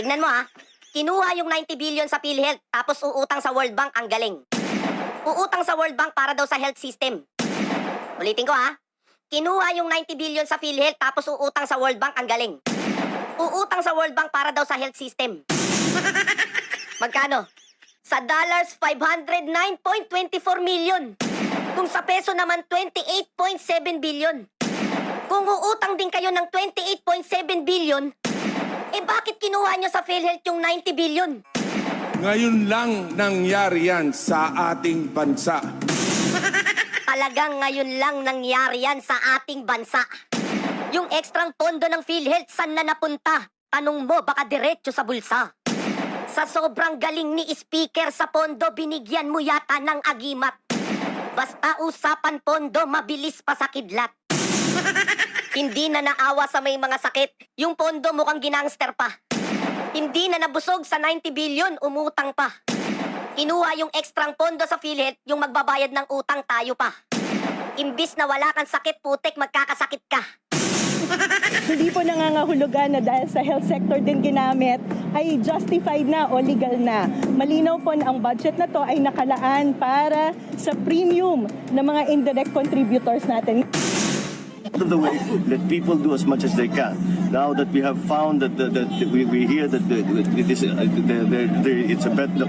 Tignan mo ha. Kinuha yung 90 billion sa PhilHealth tapos uutang sa World Bank, ang galing. Uutang sa World Bank para daw sa health system. Ulitin ko ha. Kinuha yung 90 billion sa PhilHealth tapos uutang sa World Bank, ang galing. Uutang sa World Bank para daw sa health system. Magkano? Sa dollars, 509.24 million. Kung sa peso naman, 28.7 billion. Kung uutang din kayo ng 28.7 billion, eh bakit kinuha nyo sa PhilHealth yung 90 billion? Ngayon lang nangyari yan sa ating bansa. Talagang ngayon lang nangyari yan sa ating bansa. Yung ekstrang pondo ng PhilHealth, saan na napunta? Tanong mo, baka diretso sa bulsa. Sa sobrang galing ni Speaker sa pondo, binigyan mo yata ng agimat. Basta usapan pondo, mabilis pa sa kidlat. Hindi na naawa sa may mga sakit. Yung pondo mukhang ginangster pa. Hindi na nabusog sa 90 billion, umutang pa. Kinuha yung ekstrang pondo sa PhilHealth, yung magbabayad ng utang tayo pa. Imbis na wala kang sakit, putek, magkakasakit ka. Hindi po nangangahulugan na dahil sa health sector din ginamit ay justified na o legal na. Malinaw po na ang budget na to ay nakalaan para sa premium ng mga indirect contributors natin. The way that people do as much as they can. Now that we have found that we hear that it's a better.